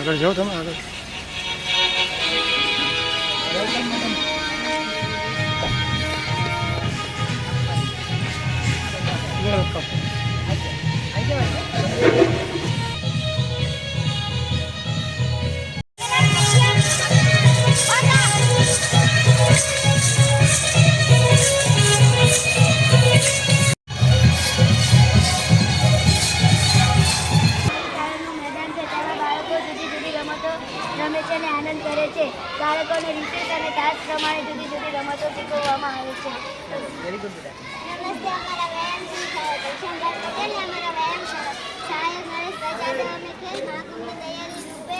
આગળ જાઓ તમે આગળ. રમે છે અને આનંદ કરે છે. બાળકોને રિસેસ અને તાસ પ્રમાણે જુદી જુદી રમતો શીખવવામાં આવે છે. વેરી ગુડ બેટા. નમસ્તે, અમારા વ્યાયામ શંકર પટેલ અમારા વ્યાયામ સહાયક નરેશ પ્રજાપતિ અમે ખેલ મહાકુંભની તૈયારી રૂપે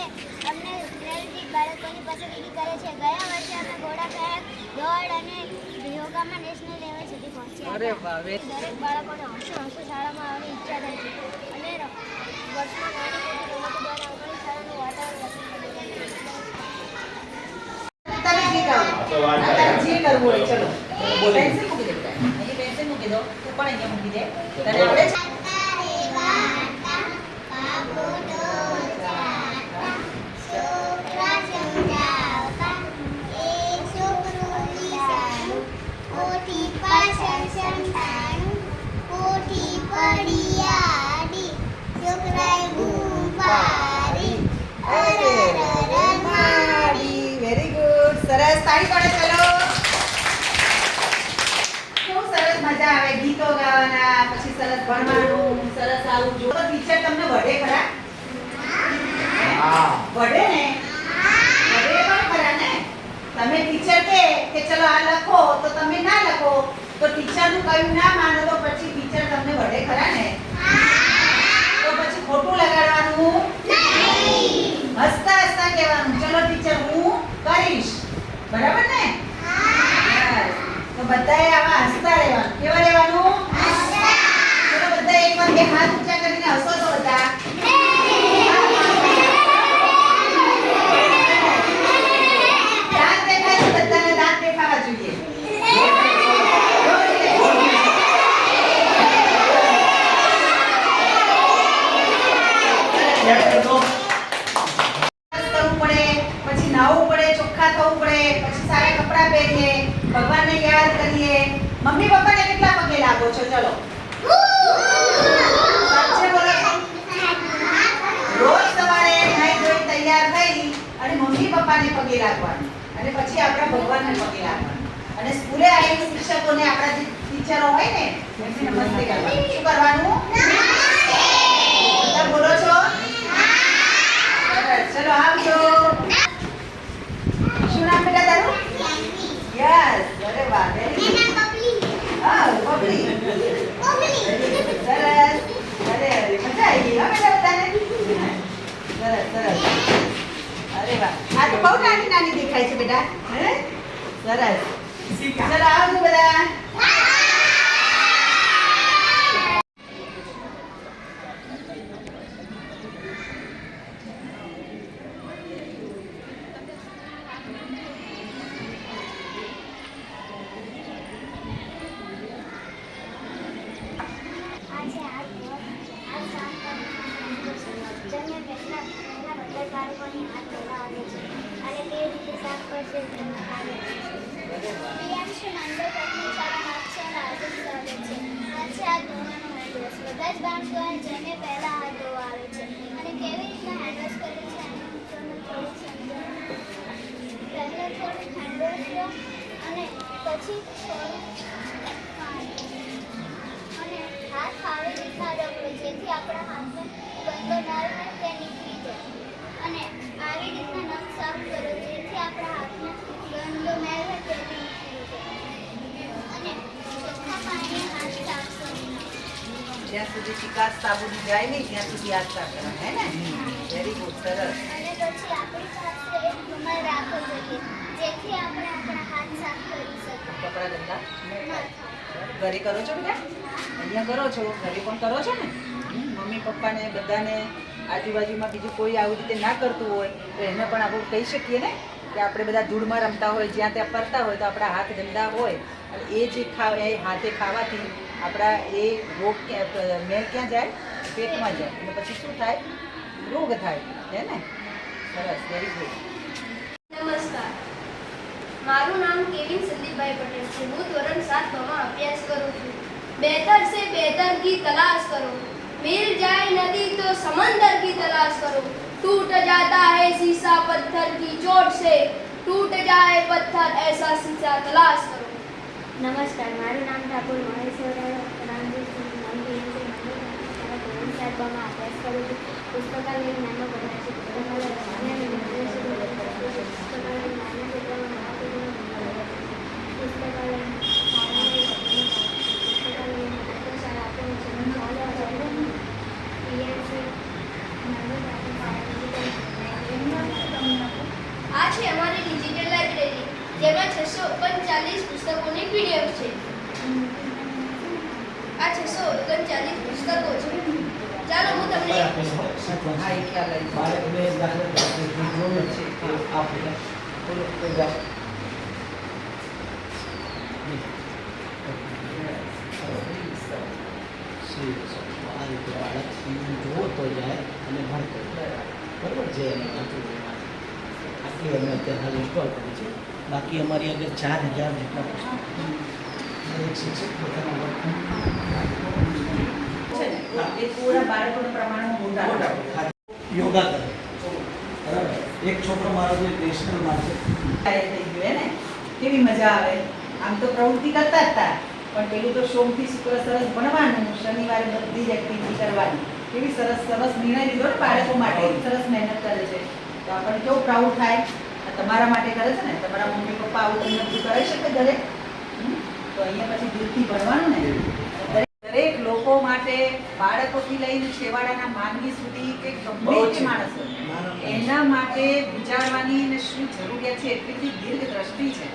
અમને પ્રેરિત બાળકોની પસંદગી કરે છે. ગયા વર્ષે અમે ઘોડા ફેંક, દોડ અને યોગામાં નેશનલ લેવલ સુધી પહોંચ્યા. અરે વાહ. દરેક બાળકોને હસો શાળામાં આવવાની ઈચ્છા થાય છે અને વર્ષમાં નાની મોટી રમતો દ્વારા અમારી શાળાનું વાતાવરણ પસંદ જે કરવું હોય ચલો પેન્સિલ મૂકી દે અહીં પેન્સિલ મૂકી દો તું પણ અહીંયા મૂકી દે તને આવડે છે વેરી ગુડ સરસ તાળી પાડો ચલો ખૂબ સરસ મજા આવે ગીતો ગાવાના પછી સરસ ભણવાનું સરસ આવું જો તો ટીચર તમને વઢે ખરા વઢે ને વઢે પણ ખરા ને તમે ટીચર કે ચલો આ લખો તો તમે ના લખો તો ટીચરનું કહ્યું ના માનો તો પછી ટીચર તમને વઢે ખરા ને તો પછી ખોટું લગાડવાનું નહીં હસતા હસતા કહેવાનું ચલો ટીચર હું કરીશ બરાબર ને તો બધાએ આવા હસતા રહેવાનું કેવા રહેવાનું ચલો બધા એક વાર બે હાથ ઊંચા કરીને હસો તો બધા દાંત દેખાય તો બધાને દાંત દેખાવા જોઈએ ભગવાનને યાદ કરીએ મમ્મી પપ્પાને કેટલા પગે લાગો છો ચલો સાચે બોલો રોજ સવારે નાઈ ધોઈ તૈયાર થઈ અને મમ્મી પપ્પાને પગે લાગવાનું અને પછી આપણા ભગવાનને પગે લાગવાનું અને સ્કૂલે આવીને શિક્ષકોને આપણા જે ટીચરો હોય ને એમને નમસ્તે કરવાનું શું કરવાનું બધા બોલો છો ચલો આવજો શું નામ બેટા તારું Yes, अरे वाह, very good. हाँ, बबली. सरस. अरे मजा आई ना बेटा बताने. सरस. अरे वाह. आज तो बहुत नानी नानी दिखाई है बेटा. हैं? सरस. चलो आओ तो बेटा. જેથી આપણા હાથને ગંદો ના રહે તે નીકળી જાય અને આવી રીતના નખ સાફ કરો જેથી આપણા હાથને ગંદો ના રહે તે નીકળી જાય અને ચોખ્ખા પાણીએ હાથ સાફ કરવાના જ્યાં સુધી ચિકાસ સાબુની જાય નહીં ત્યાં સુધી હાથ સાફ કરવાના હે ને વેરી ગુડ સરસ અને પછી આપણી પાસે એક રૂમાલ રાખવો જોઈએ જેથી આપણે આપણા હાથ સાફ કરી શકીએ કપડા ગંદા ઘરે કરો છો બેટા અહીંયા કરો છો ઘરે પણ કરો છો ને મમ્મી પપ્પાને બધાને આજુબાજુમાં બીજું કોઈ આવી રીતે ના કરતું હોય તો એને પણ આપણે કહી શકીએ ને કે આપણે બધા ધૂળમાં રમતા હોય જ્યાં ત્યાં ફરતા હોય તો આપણા હાથ ગંદા હોય અને એ જે એ હાથે ખાવાથી આપણા એ રોગ મેલ ક્યાં જાય પેટમાં જાય અને પછી શું થાય રોગ થાય હે ને સરસ, વેરી ગુડ. નમસ્કાર, મારું નામ કેવિન સંદીપભાઈ પટેલ છે. હું ધોરણ 7 માં અભ્યાસ કરું છું. बेहतर से बेहतर की तलाश करो, मिल जाए नदी तो समंदर की तलाश करो, टूट जाता है शीशा पत्थर की चोट से, टूट जाए पत्थर ऐसा शीशा तलाश करो. નમસ્કાર, મારું નામ ઠાકોર મહેશ્વર રામજી સિંહ નામથી છે. મારા ધોરણ 7 માં અભ્યાસ કરું છું. પુસ્તકાલય નાનો બનાવે છે. પુસ્તકાલય નાના અને પુસ્તકાલય નાના ક્ષેત્રમાં પુસ્તકાલય શાળા આપેલ છે. આ છે અમારી ડિજિટલ લાઇબ્રેરી, જેમાં 639 પુસ્તકોની પીડીએફ છે. આ 639 પુસ્તકો છે. ચાલો હું તમને હા, એ ખ્યાલ આવી ગયો. જોતો જાય અને ભણતો જાય. બરાબર છે. આટલી અમે અત્યારે હાલ ઇન્સ્ટોલ કરી છે. બાકી અમારી આગળ 4000 જેટલા પુસ્તકો દરેક શિક્ષક પોતાના વર્ગમાં છે ને, એ થોડા બાળકોના પ્રમાણમાં મોટા યોગા કરે. બરાબર. એક છોકરો મારો જે નેશનલમાં છે થઈ ગયું ને, કેવી મજા આવે. આમ તો પ્રવૃત્તિ કરતા જ હતા, પણ પેલું તો સોમથી શુક્ર સરસ ભણવાનું, શનિવારે બધી જ એક્ટિવિટી કરવાની. કેવી સરસ સરસ નિર્ણય લીધો ને બાળકો માટે. સરસ મહેનત કરે છે, તો આપણને કેવું પ્રાઉડ થાય. આ તમારા માટે કરે છે ને, તમારા મમ્મી પપ્પા આવું તમને બધું કરી શકે ઘરે. તો અહીંયા પછી દિલથી ભણવાનું ને. દરેક લોકો માટે, બાળકોથી લઈને છેવાડાના માનવી સુધી કે ગમે તે માણસ હોય, એના માટે વિચારવાની ને શું જરૂરિયાત છે એટલી બધી દીર્ઘ દ્રષ્ટિ છે.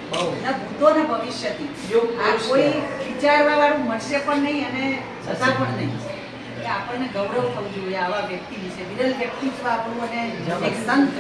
ના ભૂતો ના ભવિષ્યથી આ કોઈ વિચારવા વાળું મળશે પણ નહીં અને સતા પણ નહીં. એટલે આપણને ગૌરવ થવું જોઈએ આવા વ્યક્તિ વિશે. વિરલ વ્યક્તિત્વ આપણું અને એક સંત.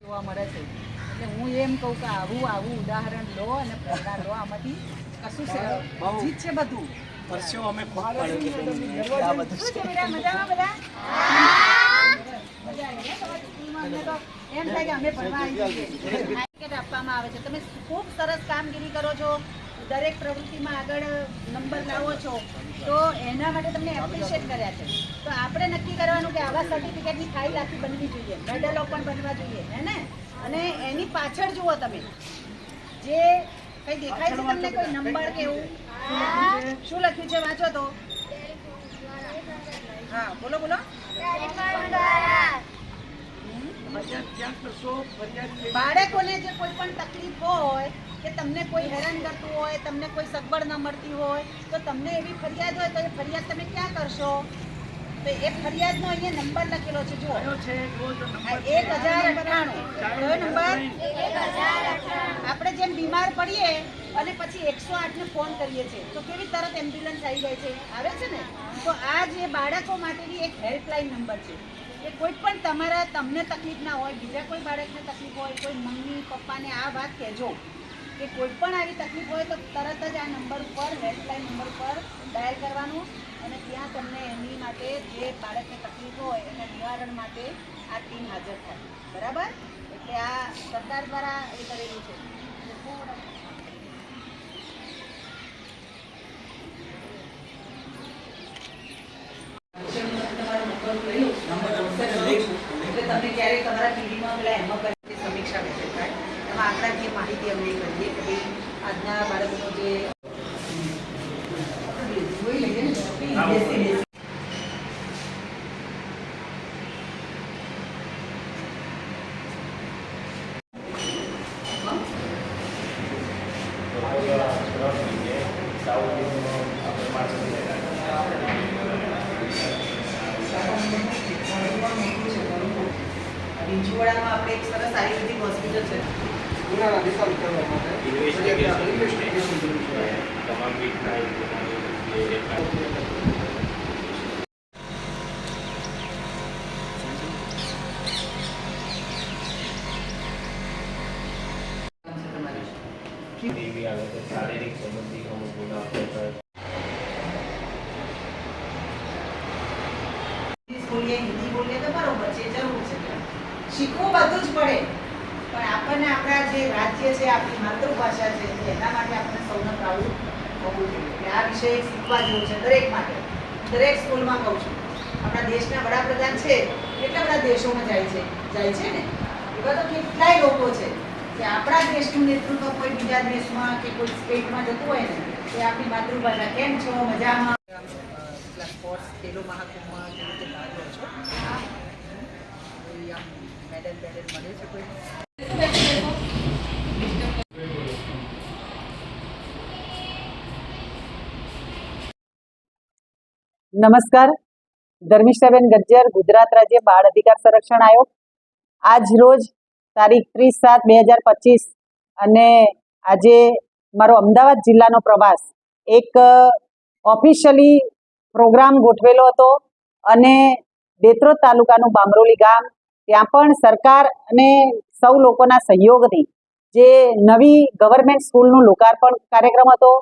જોવા મળે છે. એટલે હું એમ કહું કે આવું ઉદાહરણ લો અને પ્રકાર લો. આમાંથી કશું છે જીત છે બધું. પરસ્યો અમે ખૂબ પાડ્યો કે આ બધું શું છે બેટા, મજામાં બધા? મજા આવી ને તમારી સ્કૂલમાં? અમને તો એમ થાય કે અમે ભણવા આવી જઈએ. સર્ટિફિકેટ આપવામાં આવે છે. તમે ખૂબ સરસ કામગીરી કરો છો, દરેક પ્રવૃત્તિમાં આગળ નંબર લાવો છો, તો એના માટે તમને એપ્રિશિએટ કર્યા છે. તો આપણે નક્કી કરવાનું કે આવા સર્ટિફિકેટની ફાઇલ આખી બનવી જોઈએ, મેડલો પણ બનવા જોઈએ, હે ને? અને એની પાછળ જુઓ તમે, જે કઈ દેખાય છે તમને કોઈ નંબર કે એવું? શું લખ્યું છે વાંચો તો. હા, બોલો બોલો. બાળકોને જે કોઈ પણ તકલીફ હોય કે તમને કોઈ હેરાન કરતું હોય, તમને કોઈ સગવડ ન મળતી હોય, તો તમને એવી ફરિયાદ હોય તો એ ફરિયાદ તમે ક્યાં કરશો? તો એ ફરિયાદનો અહીંયા નંબર લખેલો છે, જુઓ. 1098. કયો નંબર? 1098. આપણે જેમ બીમાર પડીએ અને પછી 108 ને ફોન કરીએ છીએ, તો કેવી તરત એમ્બ્યુલન્સ આવી જાય છે, આવે છે ને? તો આ જે બાળકો માટેની એક હેલ્પલાઇન નંબર છે. કે કોઈ પણ તમને તકલીફ ના હોય, બીજા કોઈ બાળકને તકલીફ હોય, કોઈ મમ્મી પપ્પાને આ વાત કહેજો કે કોઈ પણ આવી તકલીફ હોય તો તરત જ આ નંબર ઉપર, હેલ્પલાઇન નંબર ઉપર ડાયલ કરવાનું અને ત્યાં તમને એની માટે જે બાળકને તકલીફ હોય એના નિવારણ માટે આ ટીમ હાજર થાય. બરાબર? એટલે આ સરકાર દ્વારા એ કરેલું છે. એટલે તમે ક્યારેક તમારા ટીવીમાં પેલા એમાં કરી સમીક્ષા બેઠક થાય, એમાં આંકડાકીય માહિતી અમને કરીએ કે ભાઈ આજના બાળકોનો જે જોઈ લઈએ ને બેસી વીંછીવાડામાં આપણે એક સરસ આયુર્વેદિક હોસ્પિટલ છે. તમામ રીતના ટીવી આવે તો શારીરિક સંબંધી અમુક ગુના આપણે ઇંગ્લિશ બોલીએ, હિન્દી બોલીએ તો બરોબર છે, જરૂર છે. શીખવું બધું જ પડે, પણ આપણને આપણા જે રાજ્ય છે, આપણી માતૃભાષા છે, એના માટે આપણે સૌને પ્રાઉડ હોવું જોઈએ કે આ વિષય શીખવા જેવું છે દરેક માટે. દરેક સ્કૂલમાં કહું છું, આપણા દેશના વડાપ્રધાન છે, કેટલા બધા દેશોમાં જાય છે ને. એવા તો કેટલાય લોકો છે કે આપણા દેશનું નેતૃત્વ કોઈ બીજા દેશમાં કે કોઈ સ્ટેટમાં જતું હોય ને, એ આપણી માતૃભાષા. કેમ છો? મજામાં? સ્પોર્ટ્સ ખેલો મહાકુંભમાં કેવી રીતે ભાગ લો છો? કોઈ આમ મેડલ મળે છે કોઈ? નમસ્કાર, ધર્મિષ્ઠાબેન ગજ્જર, ગુજરાત રાજ્ય બાળ અધિકાર સંરક્ષણ આયોગ. આજ રોજ તારીખ 30/7/2025 અને આજે મારો અમદાવાદ જિલ્લાનો પ્રવાસ એક ઓફિશિયલી પ્રોગ્રામ ગોઠવેલો હતો અને દેત્રોદ તાલુકાનું બામરોલી ગામ, ત્યાં પણ સરકાર અને સૌ લોકોના સહયોગથી જે નવી ગવર્મેન્ટ સ્કૂલનું લોકાર્પણ કાર્યક્રમ હતો,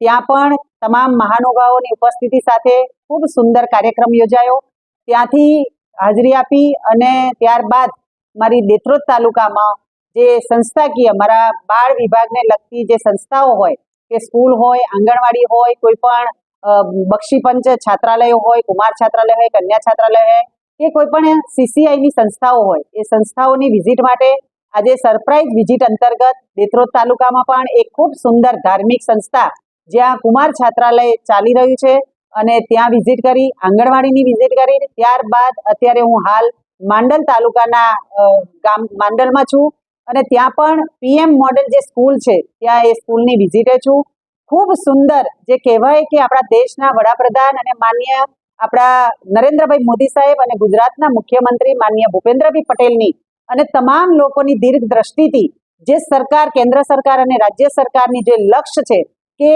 ત્યાં પણ તમામ મહાનુભાવોની ઉપસ્થિતિ સાથે ખૂબ સુંદર કાર્યક્રમ યોજાયો. ત્યાંથી હાજરી આપી અને ત્યારબાદ મારી દેત્રોદ તાલુકામાં જે સંસ્થાકીય મારા બાળ વિભાગને લગતી જે સંસ્થાઓ હોય, કે સ્કૂલ હોય, આંગણવાડી હોય, કોઈ પણ બક્ષીપંચ છાત્રાલયો હોય, કુમાર છાત્રાલય હોય, કન્યા છાત્રાલય હોય, કે કોઈ પણ CCIની સંસ્થાઓ હોય, એ સંસ્થાઓની વિઝિટ માટે આજે સરપ્રાઇઝ વિઝિટ અંતર્ગત દેત્રોદ તાલુકામાં પણ એક ખૂબ સુંદર ધાર્મિક સંસ્થા જ્યાં કુમાર છાત્રાલય ચાલી રહ્યું છે અને ત્યાં વિઝિટ કરી, આંગણવાડીની વિઝિટ કરી. ત્યારબાદ અત્યારે હું હાલ માંડલ તાલુકાના ગામ માંડલમાં છું અને ત્યાં પણ PM મોડેલ જે સ્કૂલ છે ત્યાં એ સ્કૂલની વિઝિટે છું. ખૂબ સુંદર, જે કહેવાય કે આપણા દેશના વડાપ્રધાન અને માન્ય આપણા નરેન્દ્રભાઈ મોદી સાહેબ અને ગુજરાતના મુખ્યમંત્રી માન્ય ભૂપેન્દ્રભાઈ પટેલની અને તમામ લોકોની દીર્ઘ દ્રષ્ટિથી જે સરકાર, કેન્દ્ર સરકાર અને રાજ્ય સરકારની જે લક્ષ્ય છે કે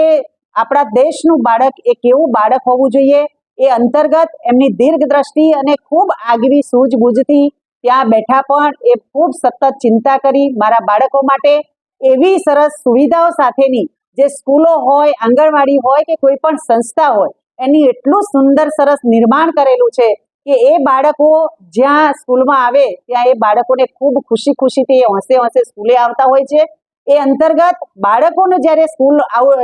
આપણા દેશનું બાળક એ કેવું બાળક હોવું જોઈએ, એ અંતર્ગત એમની દીર્ઘ દ્રષ્ટિ અને ખૂબ આગવી સૂઝબૂઝથી ત્યાં બેઠા પણ એ ખૂબ સતત ચિંતા કરી મારા બાળકો માટે એવી સરસ સુવિધાઓ સાથેની જે સ્કૂલો હોય, આંગણવાડી હોય કે કોઈ પણ સંસ્થા હોય, એની એટલું સુંદર સરસ નિર્માણ કરેલું છે કે એ બાળકો જ્યાં સ્કૂલમાં આવે ત્યાં એ બાળકોને ખૂબ ખુશીથી હોંશે સ્કૂલે આવતા હોય છે. એ અંતર્ગત બાળકોનો જ્યારે સ્કૂલ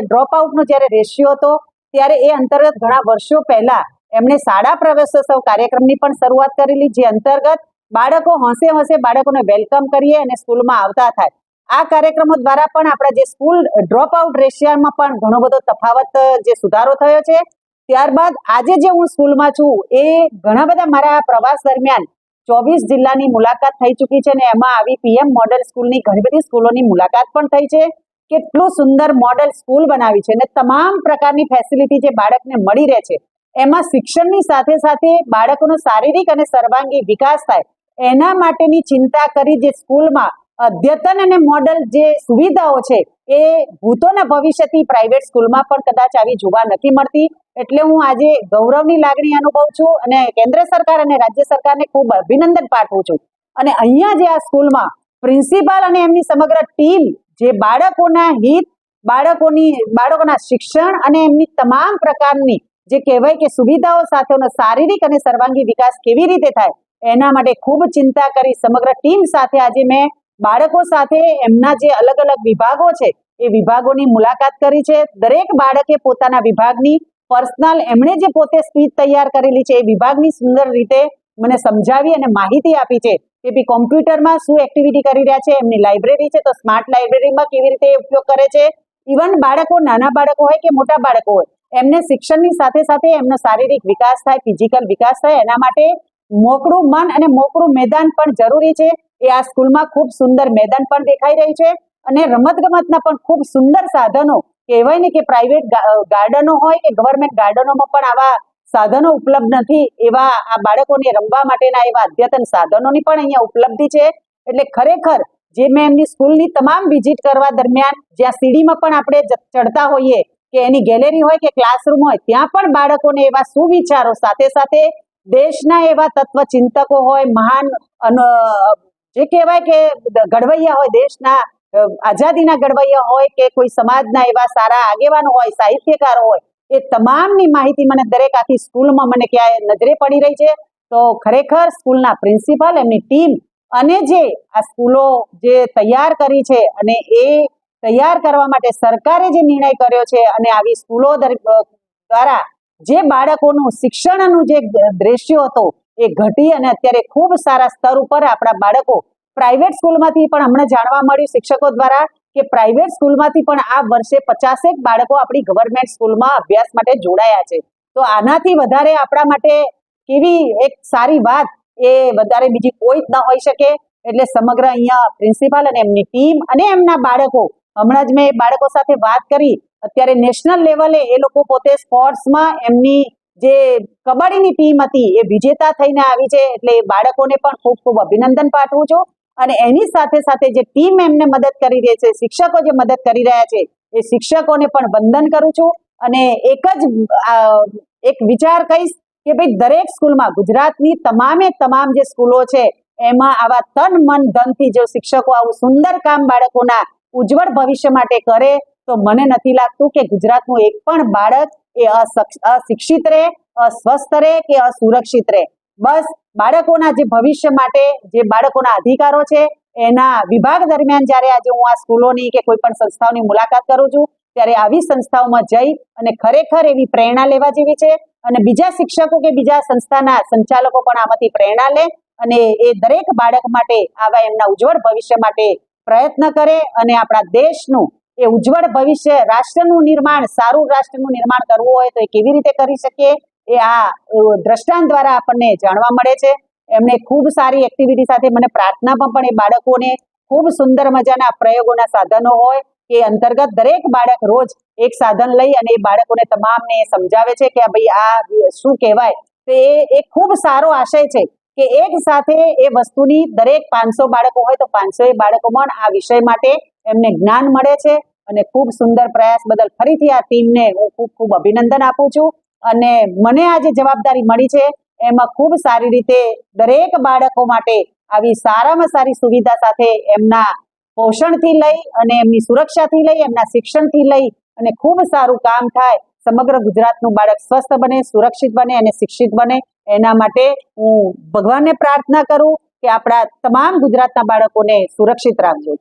ડ્રોપ આઉટનો જ્યારે રેશિયો હતો ત્યારે એ અંતર્ગત ઘણા વર્ષો પહેલા એમણે શાળા પ્રવેશોત્સવ કાર્યક્રમની પણ શરૂઆત કરેલી, જે અંતર્ગત બાળકો હોંશે બાળકોને વેલકમ કરીએ અને સ્કૂલમાં આવતા થાય. આ કાર્યક્રમો દ્વારા પણ આપણા જે સ્કૂલ ડ્રોપ આઉટ રેશિયોમાં પણ ઘણો બધો તફાવત, જે સુધારો થયો છે. ત્યારબાદ આજે જે હું સ્કૂલમાં છું એ ઘણા બધા મારા પ્રવાસ દરમિયાન 24 જિલ્લાની મુલાકાત થઈ ચૂકી છે અને એમાં આવી PM મોડેલ સ્કૂલની ઘણી બધી સ્કૂલોની મુલાકાત પણ થઈ છે. કેટલું સુંદર મોડેલ સ્કૂલ બનાવી છે અને તમામ પ્રકારની ફેસિલિટી જે બાળકને મળી રહે છે, એમાં શિક્ષણની સાથે સાથે બાળકોનો શારીરિક અને સર્વાંગી વિકાસ થાય એના માટેની ચિંતા કરી જે સ્કૂલમાં અદ્યતન અને મોડેલ જે સુવિધાઓ છે એ ભૂતોના ભવિષ્યથી પ્રાઇવેટ સ્કૂલમાં પણ કદાચ આવી જોવા નથી મળતી. એટલે હું આજે ગૌરવની લાગણી અનુભવું છું અને કેન્દ્ર સરકાર અને રાજ્ય સરકારને ખૂબ અભિનંદન પાઠવું છું. અને અહીંયા જે આ સ્કૂલમાં પ્રિન્સિપાલ અને એમની સમગ્ર ટીમ જે બાળકોના હિત, બાળકોના શિક્ષણ અને એમની તમામ પ્રકારની જે કહેવાય કે સુવિધાઓ સાથેનો શારીરિક અને સર્વાંગી વિકાસ કેવી રીતે થાય એના માટે ખૂબ ચિંતા કરી સમગ્ર ટીમ સાથે આજે મેં બાળકો સાથે એમના જે અલગ અલગ વિભાગો છે એ વિભાગોની મુલાકાત કરી છે. દરેક બાળકે પોતાના વિભાગની પર્સનલ એમણે જે પોતે સ્પીચ તૈયાર કરેલી છે એ વિભાગની સુંદર રીતે મને સમજાવી અને માહિતી આપી છે કે ભઈ કોમ્પ્યુટરમાં શું એક્ટિવિટી કરી રહ્યા છે, એમની લાઇબ્રેરી છે તો સ્માર્ટ લાઇબ્રેરીમાં કેવી રીતે ઉપયોગ કરે છે. ઇવન બાળકો, નાના બાળકો હોય કે મોટા બાળકો હોય, એમને શિક્ષણની સાથે સાથે એમનો શારીરિક વિકાસ થાય, ફિઝિકલ વિકાસ થાય, એના માટે મોકળું મન અને મોકળું મેદાન પણ જરૂરી છે. એ આ સ્કૂલમાં ખૂબ સુંદર મેદાન પણ દેખાઈ રહ્યું છે અને રમતગમતના પણ ખૂબ સુંદર સાધનો, કહેવાય ને કે પ્રાઇવેટ ગાર્ડનો હોય કે ગવર્મેન્ટ ગાર્ડનોમાં પણ આવા સાધનો ઉપલબ્ધ નથી એવા આ બાળકોને રમવા માટેના એવા અદ્યતન સાધનોની પણ અહીંયા ઉપલબ્ધિ છે. એટલે ખરેખર જે મેં એમની સ્કૂલની તમામ વિઝિટ કરવા દરમિયાન જ્યાં સીડીમાં પણ આપણે ચડતા હોઈએ કે એની ગેલેરી હોય કે ક્લાસરૂમ હોય ત્યાં પણ બાળકોને એવા સુવિચારો સાથે સાથે દેશના એવા તત્વચિંતકો હોય, મહાન જે કહેવાય કે ઘડવૈયા હોય, દેશના આઝાદીના ઘડવૈયા હોય કે કોઈ સમાજના એવા સારા આગેવાનો હોય, સાહિત્યકારો હોય, એ તમામની માહિતી મને દરેક આખી સ્કૂલમાં મને ક્યાંય નજરે પડી રહી છે. તો ખરેખર સ્કૂલના પ્રિન્સિપાલ, એમની ટીમ અને જે આ સ્કૂલો જે તૈયાર કરી છે અને એ તૈયાર કરવા માટે સરકારે જે નિર્ણય કર્યો છે અને આવી સ્કૂલો દ્વારા જે બાળકોનું શિક્ષણનું જે દ્રશ્યો હતો એ ઘટી અને અત્યારે ખૂબ સારા સ્તર ઉપર આપણા બાળકો પ્રાઇવેટ સ્કૂલમાંથી પણ હમણાં જાણવા મળ્યું શિક્ષકો દ્વારા કે પ્રાઇવેટ સ્કૂલમાંથી પણ આ વર્ષે 50 બાળકો આપણી ગવર્મેન્ટ સ્કૂલમાં અભ્યાસ માટે જોડાયા છે. તો આનાથી વધારે આપણા માટે કેવી એક સારી વાત એ વધારે બીજી કોઈ જ ન હોઈ શકે. એટલે સમગ્ર અહીંયા પ્રિન્સિપાલ અને એમની ટીમ અને એમના બાળકો, હમણાં જ મેં બાળકો સાથે વાત કરી, અત્યારે નેશનલ લેવલે એ લોકો પોતે સ્પોર્ટ્સમાં એમની જે કબડ્ડીની ટીમ હતી એ વિજેતા થઈને આવી છે. એટલે એ બાળકોને પણ ખૂબ ખૂબ અભિનંદન પાઠવું છું. અને એની સાથે સાથે જે ટીમ એમને મદદ કરી રહી છે, શિક્ષકો જે મદદ કરી રહ્યા છે, એ શિક્ષકોને પણ વંદન કરું છું. અને એક વિચાર કહીશ કે ભાઈ દરેક સ્કૂલમાં, ગુજરાતની તમામ જે સ્કૂલો છે એમાં આવા તન મન ધનથી જો શિક્ષકો આવું સુંદર કામ બાળકોના ઉજ્જવળ ભવિષ્ય માટે કરે તો મને નથી લાગતું કે ગુજરાતનું એક પણ બાળક એ અશિક્ષિત રહે, અસ્વસ્થ રહે કે અસુરક્ષિત રહે. બસ બાળકોના જે ભવિષ્ય માટે જે બાળકોના અધિકારો છે એના વિભાગ દરમિયાન જ્યારે આજે હું આ સ્કૂલોની કે કોઈ પણ સંસ્થાઓની મુલાકાત કરું છું ત્યારે આવી સંસ્થાઓમાં જઈ અને ખરેખર એવી પ્રેરણા લેવા જેવી છે. અને બીજા શિક્ષકો કે બીજા સંસ્થાના સંચાલકો પણ આમાંથી પ્રેરણા લે અને એ દરેક બાળક માટે આવા એમના ઉજ્જવળ ભવિષ્ય માટે પ્રયત્ન કરે અને આપણા દેશનું એ ઉજ્જવળ ભવિષ્ય, રાષ્ટ્રનું નિર્માણ, સારું રાષ્ટ્રનું નિર્માણ કરવું હોય તો એ કેવી રીતે કરી શકીએ એ આ દ્રષ્ટાંત દ્વારા આપણને જાણવા મળે છે. એમને ખૂબ સારી એક્ટિવિટી સાથે મને પ્રાર્થનામાં પણ એ બાળકોને ખૂબ સુંદર મજાના પ્રયોગોના સાધનો હોય કે અંતર્ગત દરેક બાળક રોજ એક સાધન લઈ અને એ બાળકોને તમામને સમજાવે છે કે ભાઈ આ શું કહેવાય. તો એ ખૂબ સારો આશય છે કે એક સાથે એ વસ્તુની દરેક 500 બાળકો હોય તો 500 બાળકોમાં આ વિષય માટે એમને જ્ઞાન મળે છે. અને ખૂબ સુંદર પ્રયાસ બદલ ફરીથી આ ટીમને હું ખૂબ ખૂબ અભિનંદન આપું છું. અને મને આ જે જવાબદારી મળી છે એમાં ખૂબ સારી રીતે દરેક બાળકો માટે આવી સારામાં સારી સુવિધા સાથે એમના પોષણથી લઈ અને એમની સુરક્ષાથી લઈ, એમના શિક્ષણથી લઈ અને ખૂબ સારું કામ થાય, સમગ્ર ગુજરાતનું બાળક સ્વસ્થ બને, સુરક્ષિત બને અને શિક્ષિત બને, એના માટે હું ભગવાનને પ્રાર્થના કરું કે આપણા તમામ ગુજરાતના બાળકોને સુરક્ષિત રાખજો.